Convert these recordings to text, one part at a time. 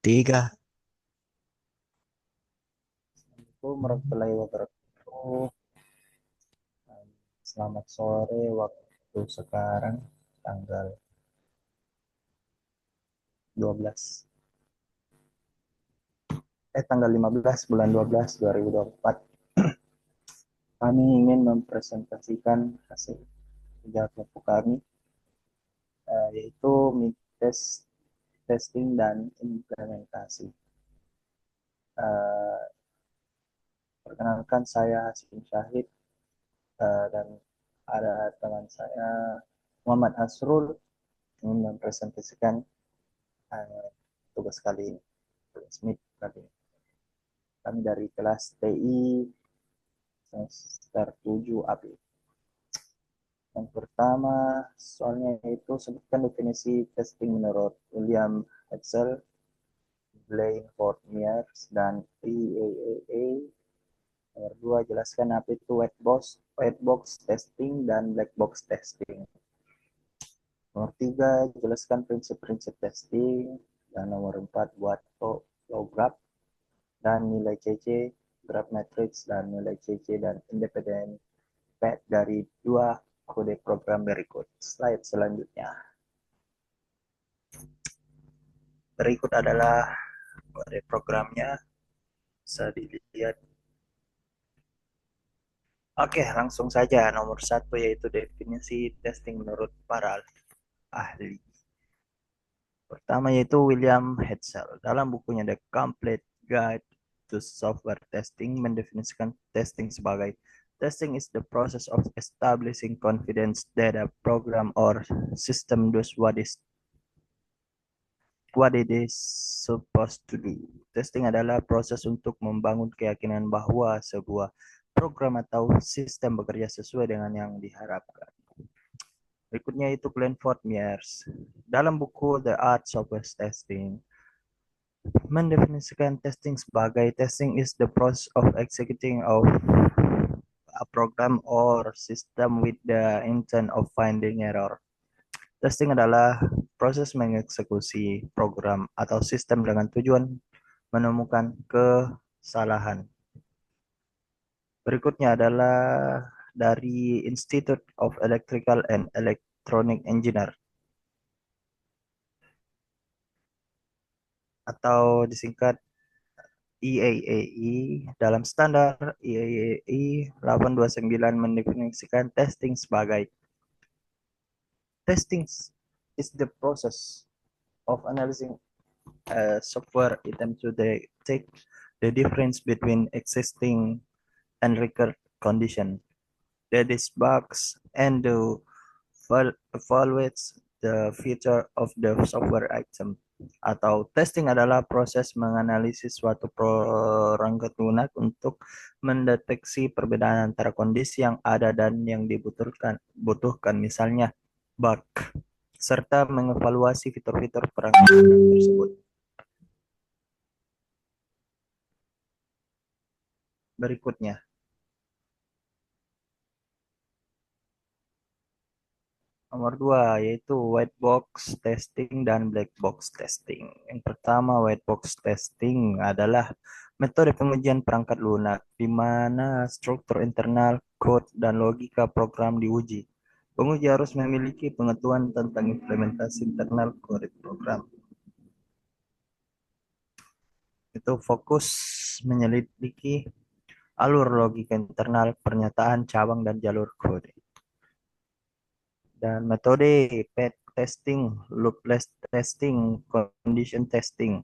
Tiga. Assalamualaikum warahmatullahi wabarakatuh. Selamat sore waktu sekarang tanggal 12 tanggal 15 bulan 12 2024. Kami ingin mempresentasikan hasil kerja kelompok kami, yaitu mid test, testing dan implementasi. Eh, Perkenalkan, saya Hasim Syahid, dan ada teman saya Muhammad Asrul ingin mempresentasikan tugas kali ini, tugas mid kali ini. Kami dari kelas TI semester 7 AB. Yang pertama, soalnya itu sebutkan definisi testing menurut William Hetzel, Blaine Ford Myers, dan EAAA. Nomor 2, jelaskan apa itu white box testing dan black box testing. Nomor 3, jelaskan prinsip-prinsip testing. Dan nomor 4, buat flow graph dan nilai CC, graph matrix, dan nilai CC dan independent path dari dua kode program berikut. Slide selanjutnya. Berikut adalah kode programnya. Bisa dilihat. Oke, langsung saja. Nomor satu yaitu definisi testing menurut para ahli. Pertama yaitu William Hetzel. Dalam bukunya The Complete Guide to Software Testing mendefinisikan testing sebagai testing is the process of establishing confidence that a program or system does what it is supposed to do. Testing adalah proses untuk membangun keyakinan bahwa sebuah program atau sistem bekerja sesuai dengan yang diharapkan. Berikutnya itu Glenford Myers. Dalam buku The Art of Testing, mendefinisikan testing sebagai testing is the process of executing of a program or system with the intent of finding error. Testing adalah proses mengeksekusi program atau sistem dengan tujuan menemukan kesalahan. Berikutnya adalah dari Institute of Electrical and Electronic Engineer atau disingkat EAAE. Dalam standar EAAE 829 mendefinisikan testing sebagai testing is the process of analyzing a software item to detect the difference between existing and record condition. That is bugs and to evaluate the feature of the software item. Atau testing adalah proses menganalisis suatu perangkat lunak untuk mendeteksi perbedaan antara kondisi yang ada dan yang butuhkan, misalnya bug, serta mengevaluasi fitur-fitur perangkat lunak tersebut. Berikutnya, nomor 2 yaitu white box testing dan black box testing. Yang pertama, white box testing adalah metode pengujian perangkat lunak di mana struktur internal, code, dan logika program diuji. Penguji harus memiliki pengetahuan tentang implementasi internal kode program. Itu fokus menyelidiki alur logika internal, pernyataan, cabang, dan jalur kode. Dan metode path testing, loopless testing, condition testing.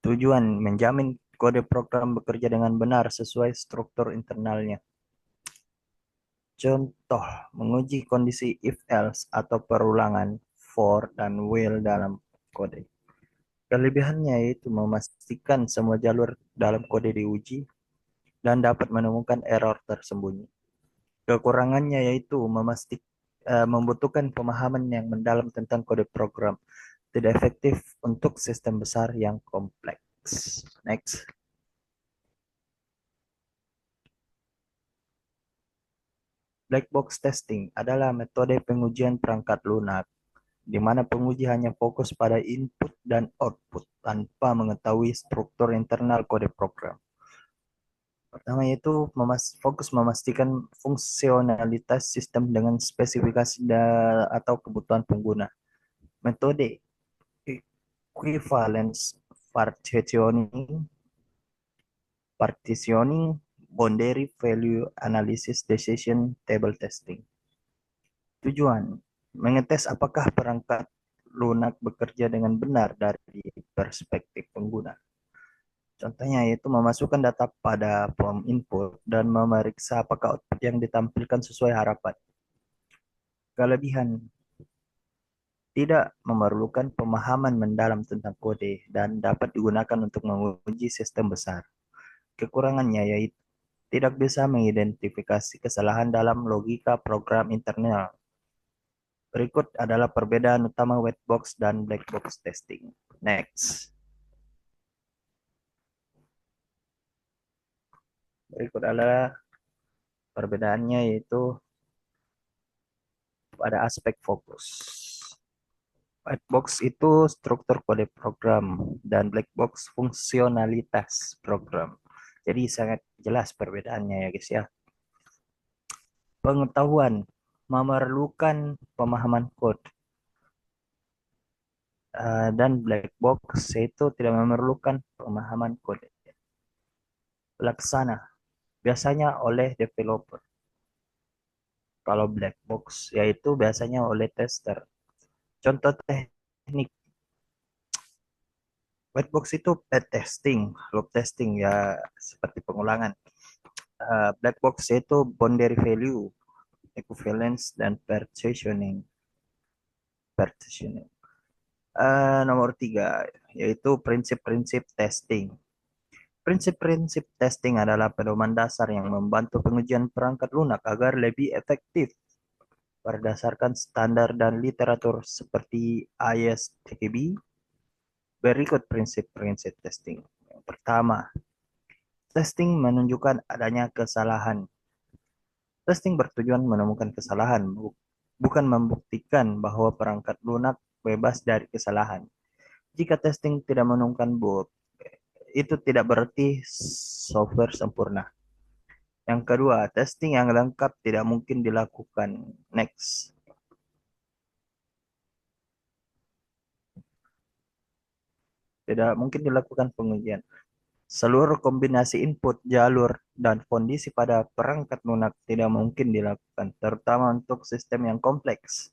Tujuan menjamin kode program bekerja dengan benar sesuai struktur internalnya. Contoh, menguji kondisi if else atau perulangan for dan while dalam kode. Kelebihannya yaitu memastikan semua jalur dalam kode diuji dan dapat menemukan error tersembunyi. Kekurangannya yaitu membutuhkan pemahaman yang mendalam tentang kode program, tidak efektif untuk sistem besar yang kompleks. Next. Black box testing adalah metode pengujian perangkat lunak, di mana penguji hanya fokus pada input dan output. tanpa mengetahui struktur internal kode program. Pertama yaitu fokus memastikan fungsionalitas sistem dengan spesifikasi atau kebutuhan pengguna. Metode equivalence partitioning, boundary value analysis, decision table testing. Tujuan, mengetes apakah perangkat lunak bekerja dengan benar dari perspektif pengguna. Contohnya yaitu memasukkan data pada form input dan memeriksa apakah output yang ditampilkan sesuai harapan. Kelebihan, tidak memerlukan pemahaman mendalam tentang kode dan dapat digunakan untuk menguji sistem besar. Kekurangannya yaitu tidak bisa mengidentifikasi kesalahan dalam logika program internal. Berikut adalah perbedaan utama white box dan black box testing. Next. Berikut adalah perbedaannya yaitu pada aspek fokus. White box itu struktur kode program dan black box fungsionalitas program. Jadi sangat jelas perbedaannya ya guys ya. Pengetahuan memerlukan pemahaman code dan black box itu tidak memerlukan pemahaman kode. Pelaksana biasanya oleh developer. Kalau black box yaitu biasanya oleh tester. Contoh teknik white box itu bad testing, loop testing ya seperti pengulangan. Black box itu boundary value, equivalence dan partitioning. Partitioning. Nomor 3 yaitu prinsip-prinsip testing. Prinsip-prinsip testing adalah pedoman dasar yang membantu pengujian perangkat lunak agar lebih efektif berdasarkan standar dan literatur seperti ISTQB. Berikut prinsip-prinsip testing. Yang pertama, testing menunjukkan adanya kesalahan. Testing bertujuan menemukan kesalahan, bukan membuktikan bahwa perangkat lunak bebas dari kesalahan. Jika testing tidak menemukan bug, itu tidak berarti software sempurna. Yang kedua, testing yang lengkap tidak mungkin dilakukan. Next. Tidak mungkin dilakukan pengujian. Seluruh kombinasi input, jalur, dan kondisi pada perangkat lunak tidak mungkin dilakukan, terutama untuk sistem yang kompleks.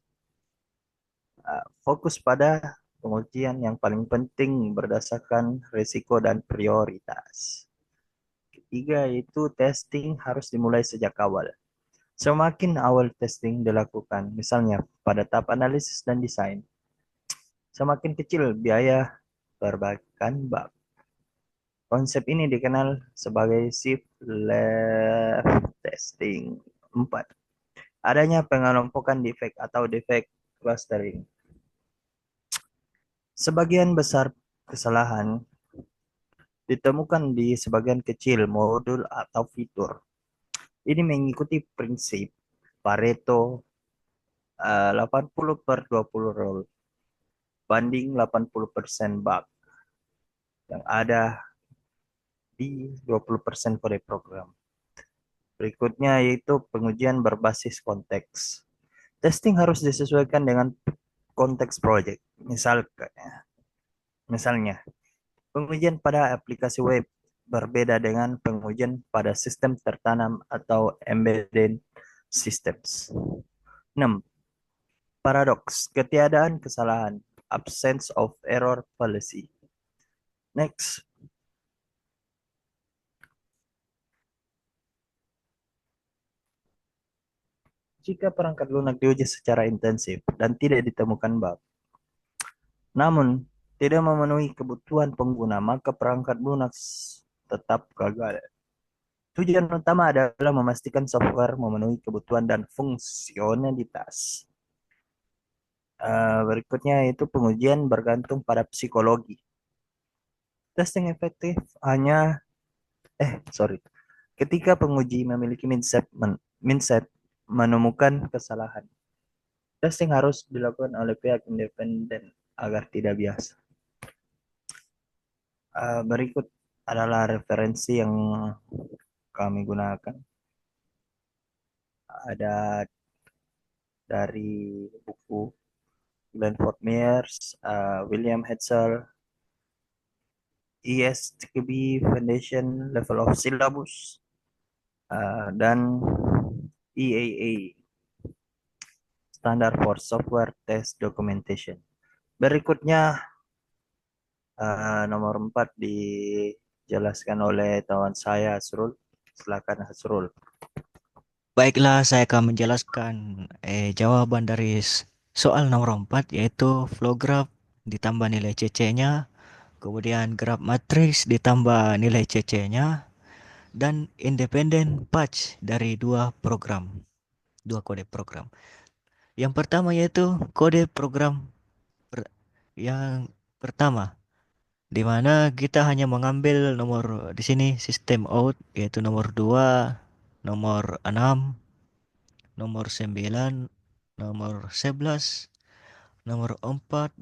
Fokus pada pengujian yang paling penting berdasarkan risiko dan prioritas. Ketiga, yaitu testing harus dimulai sejak awal. Semakin awal testing dilakukan, misalnya pada tahap analisis dan desain, semakin kecil biaya perbaikan bug. Konsep ini dikenal sebagai shift left testing. 4. Adanya pengelompokan defek atau defect clustering. Sebagian besar kesalahan ditemukan di sebagian kecil modul atau fitur. Ini mengikuti prinsip Pareto 80/20 rule banding 80% bug yang ada di 20% kode program. Berikutnya yaitu pengujian berbasis konteks. Testing harus disesuaikan dengan konteks project. Misalnya, pengujian pada aplikasi web berbeda dengan pengujian pada sistem tertanam atau embedded systems. 6. Paradoks, ketiadaan kesalahan, absence of error policy. Next. Jika perangkat lunak diuji secara intensif dan tidak ditemukan bug, namun tidak memenuhi kebutuhan pengguna, maka perangkat lunak tetap gagal. Tujuan utama adalah memastikan software memenuhi kebutuhan dan fungsionalitas. Berikutnya itu pengujian bergantung pada psikologi. Testing efektif ketika penguji memiliki mindset menemukan kesalahan. Testing harus dilakukan oleh pihak independen agar tidak bias. Berikut adalah referensi yang kami gunakan. Ada dari buku Glenford Myers, William Hetzel, ESTB Foundation Level of Syllabus, dan EAA Standard for Software Test Documentation. Berikutnya nomor 4 dijelaskan oleh kawan saya Hasrul. Silakan Hasrul. Baiklah, saya akan menjelaskan jawaban dari soal nomor 4 yaitu flow graph ditambah nilai CC-nya, kemudian graf matriks ditambah nilai CC-nya, dan independent patch dari dua kode program. Yang pertama yaitu kode program yang pertama, di mana kita hanya mengambil nomor di sini sistem out yaitu nomor 2, nomor 6, nomor 9, nomor 11, nomor 14,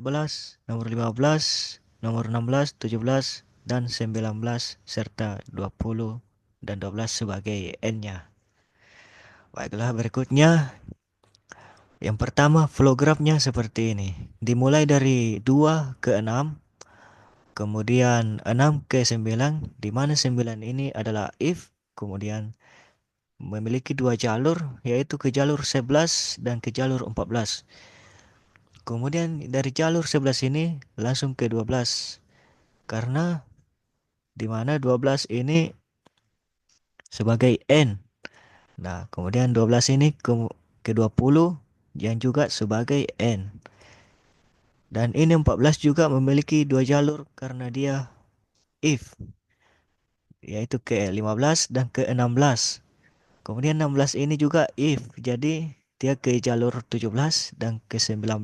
nomor 15, nomor 16, 17, dan 19 serta 20 dan 12 sebagai N-nya. Baiklah, berikutnya yang pertama flow graph-nya seperti ini. Dimulai dari 2 ke 6, kemudian 6 ke 9, di mana 9 ini adalah if, kemudian memiliki dua jalur, yaitu ke jalur 11 dan ke jalur 14. Kemudian dari jalur 11 ini langsung ke 12, karena di mana 12 ini sebagai N. Nah, kemudian 12 ini ke 20 yang juga sebagai N. Dan ini 14 juga memiliki dua jalur karena dia if, yaitu ke 15 dan ke 16. Kemudian 16 ini juga if, jadi dia ke jalur 17 dan ke 19.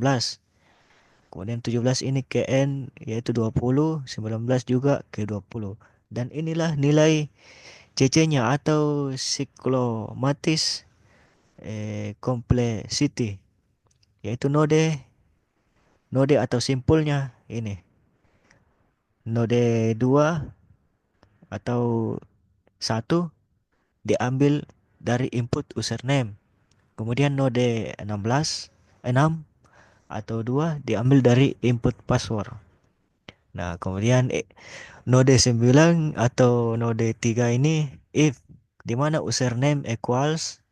Kemudian 17 ini ke N yaitu 20, 19 juga ke 20. Dan inilah nilai CC-nya atau siklomatis complexity, yaitu node atau simpulnya ini. Node 2 atau satu diambil dari input username. Kemudian node 6 atau 2 diambil dari input password. Nah, kemudian node 9 atau node 3 ini if, di mana username equals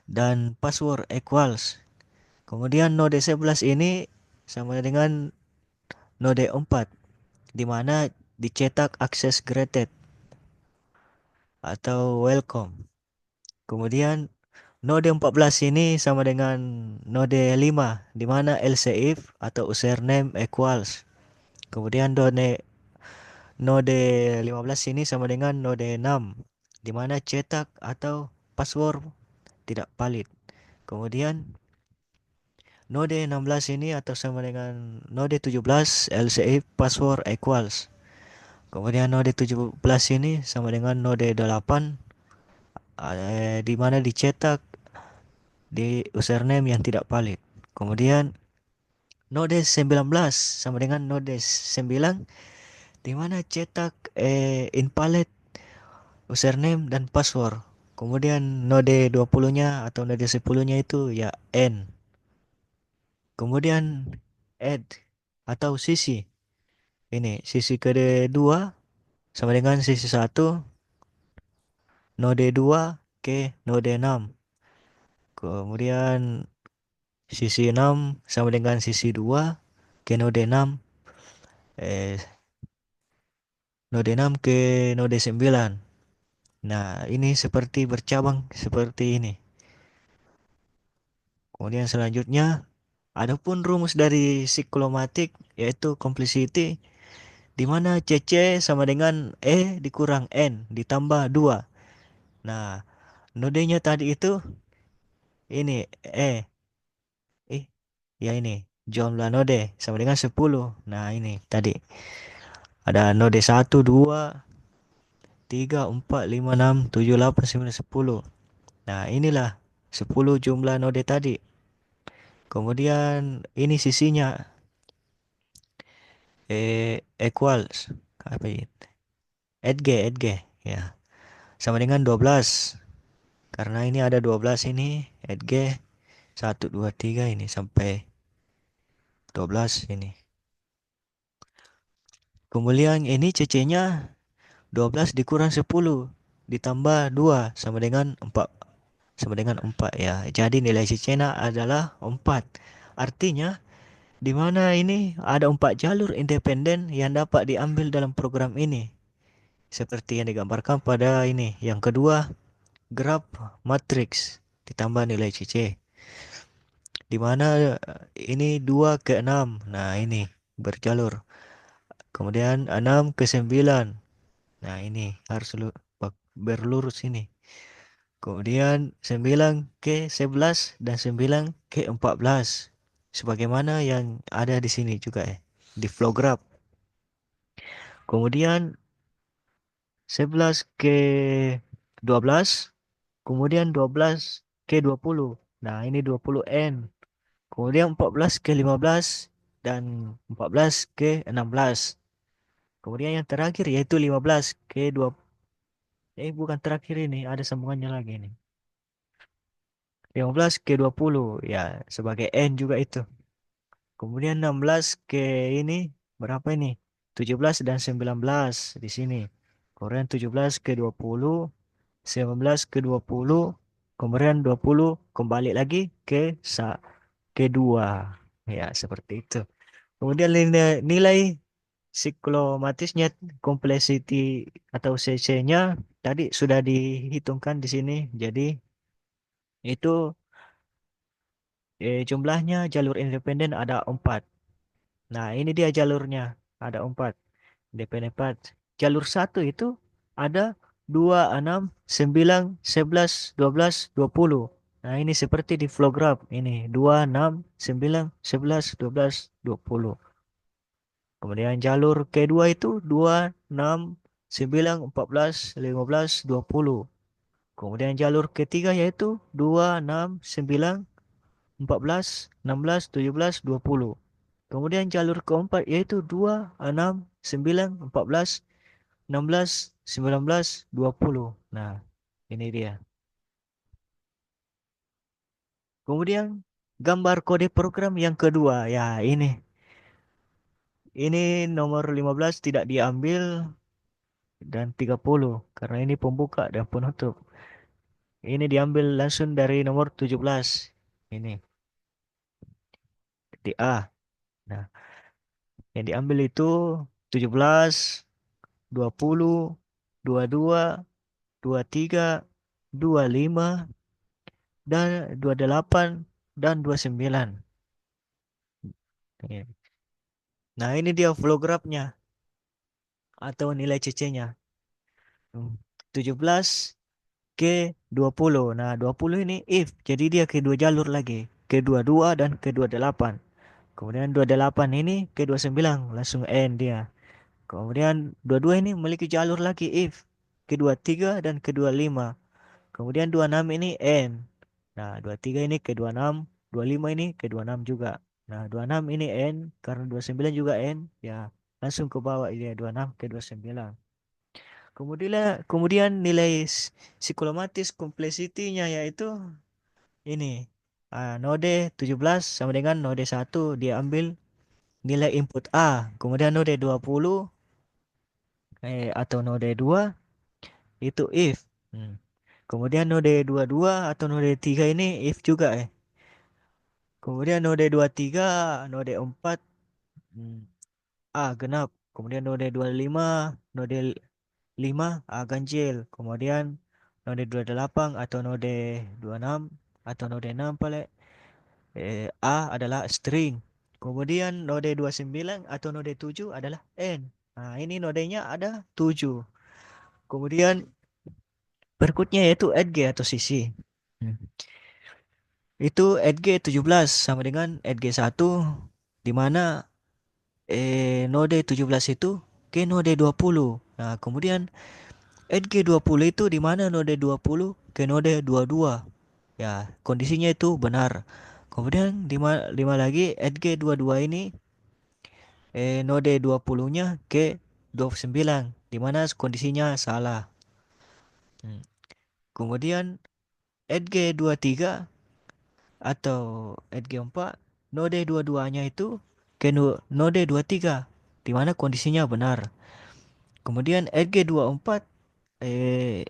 dan password equals. Kemudian node 11 ini sama dengan node 4, di mana dicetak access granted atau welcome. Kemudian node 14 ini sama dengan node 5, di mana else if atau username equals. Kemudian node 15 ini sama dengan node 6, di mana cetak atau password tidak valid. Kemudian node 16 ini atau sama dengan node 17 else if password equals. Kemudian node 17 ini sama dengan node 8, di mana dicetak di username yang tidak valid. Kemudian node 19 sama dengan node 9, di mana cetak invalid username dan password. Kemudian node 20-nya atau node 10-nya itu ya N. Kemudian add atau sisi. Ini sisi kedua sama dengan sisi 1 node 2 ke node 6. Kemudian sisi 6 sama dengan sisi 2 ke node 6. Eh, node 6 ke node 9. Nah, ini seperti bercabang seperti ini. Kemudian selanjutnya, adapun rumus dari siklomatik yaitu complexity, di mana CC sama dengan E dikurang N ditambah 2. Nah, nodenya tadi itu ini eh ya ini jumlah node sama dengan 10. Nah, ini tadi ada node 1, 2, 3, 4, 5, 6, 7, 8, 9, 10. Nah, inilah 10 jumlah node tadi. Kemudian ini sisinya equals. apa itu? Edge, ya. Sama dengan 12. Karena ini ada 12 ini, Edge 1 2 3 ini sampai 12 ini. Kemudian ini CC-nya 12 dikurang 10 ditambah 2 sama dengan 4 ya. Jadi nilai CC-nya adalah 4. Artinya di mana ini ada 4 jalur independen yang dapat diambil dalam program ini. Seperti yang digambarkan pada ini. Yang kedua, graf matriks ditambah nilai CC. Di mana ini 2 ke 6. Nah, ini berjalur. Kemudian 6 ke 9. Nah, ini harus berlurus ini. Kemudian 9 ke 11 dan 9 ke 14. Sebagaimana yang ada di sini juga ya. Di flow graph. Kemudian 11 ke 12. Kemudian 12 ke 20. Nah, ini 20N. Kemudian 14 ke 15 dan 14 ke 16. Kemudian yang terakhir yaitu 15 ke 20. Bukan terakhir ini, ada sambungannya lagi ini. 15 ke 20 ya sebagai N juga itu. Kemudian 16 ke ini berapa ini? 17 dan 19 di sini. Kemudian 17 ke 20, 19 ke 20, kemudian 20 kembali lagi ke 2. Ya, seperti itu. Kemudian nilai siklomatisnya, complexity atau CC-nya tadi sudah dihitungkan di sini. Jadi itu jumlahnya jalur independen ada 4. Nah, ini dia jalurnya. Ada 4. Independen 4. Jalur satu itu ada 2, 6, 9, 11, 12, 20. Nah, ini seperti di flow graph. Ini 2, 6, 9, 11, 12, 20. Kemudian jalur kedua itu 2, 6, 9, 14, 15, 20. Kemudian jalur ketiga yaitu 2, 6, 9, 14, 16, 17, 20. Kemudian jalur keempat yaitu 2, 6, 9, 14, 16, 19, 20. Nah, ini dia. Kemudian gambar kode program yang kedua. Ya, ini. Ini nomor 15 tidak diambil dan 30 karena ini pembuka dan penutup. Ini diambil langsung dari nomor 17. Ini di A. Nah, yang diambil itu 17, 20, 22, 23, 25, dan 28 dan 29. Ya. Nah, ini dia flow graph-nya atau nilai CC-nya. 17 ke 20. Nah, 20 ini if. Jadi dia kedua jalur lagi. Ke 22 dan ke 28. Kemudian 28 ini ke 29. Langsung N dia. Kemudian 22 ini memiliki jalur lagi if. Ke 23 dan ke 25. Kemudian 26 ini N. Nah, 23 ini ke 26. 25 ini ke 26 juga. Nah, 26 ini N. Karena 29 juga N. Ya, langsung ke bawah dia 26 ke 29. Kemudian nilai psikomatis complexity-nya yaitu ini. Node 17 sama dengan node 1 dia ambil nilai input A. Kemudian node 20 atau node 2 itu if. Hmm. Kemudian node 22 atau node 3 ini if juga. Kemudian node 23, node 4 hmm, A genap. Kemudian node 25, node 5 ganjil. Kemudian node 28 atau node 26 atau node 6 paling A adalah string. Kemudian node 29 atau node 7 adalah N. Nah, ini nodenya ada 7. Kemudian berikutnya yaitu edge atau sisi. Hmm. Itu edge 17 sama dengan edge 1 di mana node 17 itu ke node 20. Nah, kemudian edge 20 itu di mana node 20 ke node 22. Ya, kondisinya itu benar. Kemudian di mana lagi edge 22 ini node 20-nya ke 29, di mana kondisinya salah. Hmm. Kemudian Edge 23 atau Edge 4, node dua-duanya itu ke node 23, di mana kondisinya benar. Kemudian Edge 24, eh,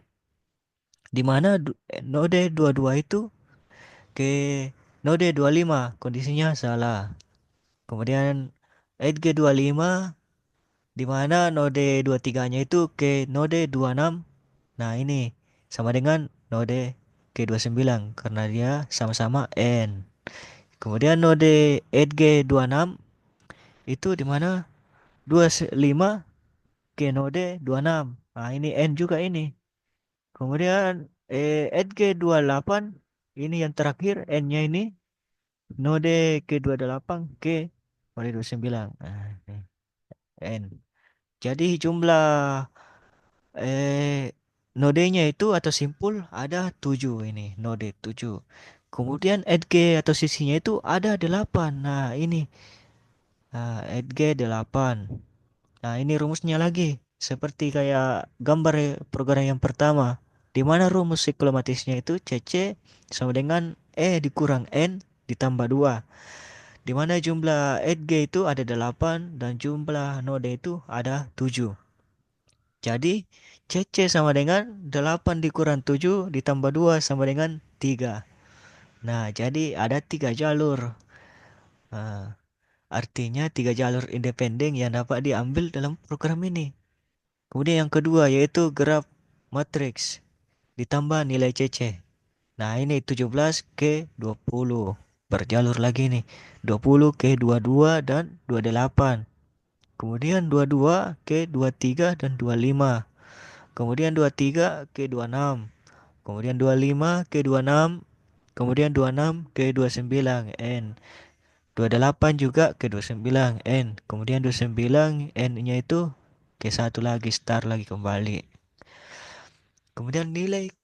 di mana node dua-dua itu ke node 25, kondisinya salah. Kemudian Edge 25, di mana node 23-nya itu ke node 26. Nah, ini sama dengan node G29 karena dia sama-sama N. Kemudian node Edge 26 itu di mana 25 ke node 26. Nah, ini N juga ini. Kemudian Edge 28 ini yang terakhir N-nya ini node ke 28 ke node 29. Nah, ini N. Jadi jumlah eh nodenya itu atau simpul ada 7 ini, node 7. Kemudian edge atau sisinya itu ada 8. Nah, ini edge 8. Nah, ini rumusnya lagi seperti kayak gambar program yang pertama. Di mana rumus siklomatisnya itu CC sama dengan dikurang N ditambah 2. Di mana jumlah edge itu ada 8 dan jumlah node itu ada 7. Jadi CC sama dengan 8 dikurang 7 ditambah 2 sama dengan 3. Nah, jadi ada 3 jalur. Nah, artinya 3 jalur independen yang dapat diambil dalam program ini. Kemudian yang kedua yaitu graf matriks ditambah nilai CC. Nah, ini 17 ke 20. Berjalur lagi nih. 20 ke 22 dan 28. Kemudian 22 ke 23 dan 25. Kemudian 23 ke 26. Kemudian 25 ke 26. Kemudian 26 ke 29 N. 28 juga ke 29 N. Kemudian 29 N-nya itu ke satu lagi start lagi kembali. Kemudian nilai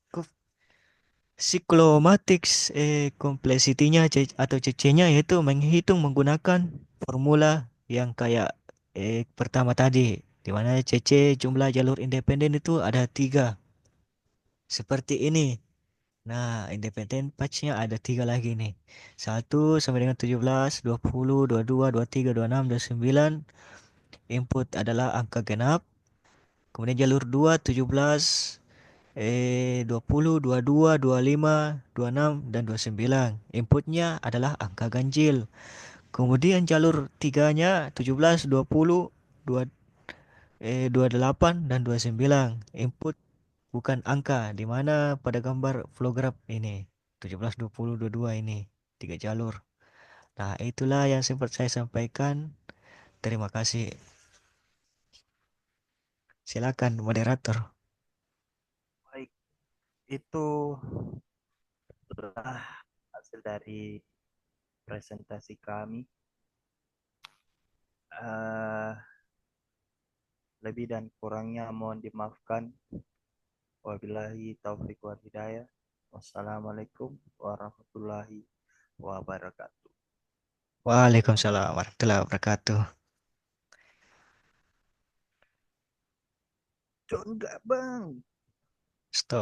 Cyclomatics complexity-nya atau CC-nya yaitu menghitung menggunakan formula yang kayak pertama tadi, di mana CC jumlah jalur independen itu ada 3 seperti ini. Nah, independen patch-nya ada 3 lagi nih. Satu sama dengan 17, 20, 22, 23, 26, 29. Input adalah angka genap. Kemudian jalur 2, 17, 20, 22, 25, 26, dan 29. Inputnya adalah angka ganjil. Kemudian jalur tiganya 17, 20, 28, dan 29. Input bukan angka, di mana pada gambar flow graph ini 17, 20, 22 ini 3 jalur. Nah, itulah yang sempat saya sampaikan. Terima kasih. Silakan moderator. Baik, itu adalah hasil dari presentasi kami. Eh, Lebih dan kurangnya mohon dimaafkan. Wabillahi taufiq wal hidayah. Wassalamualaikum warahmatullahi wabarakatuh. Waalaikumsalam warahmatullahi wabarakatuh. John gak bang? Stop.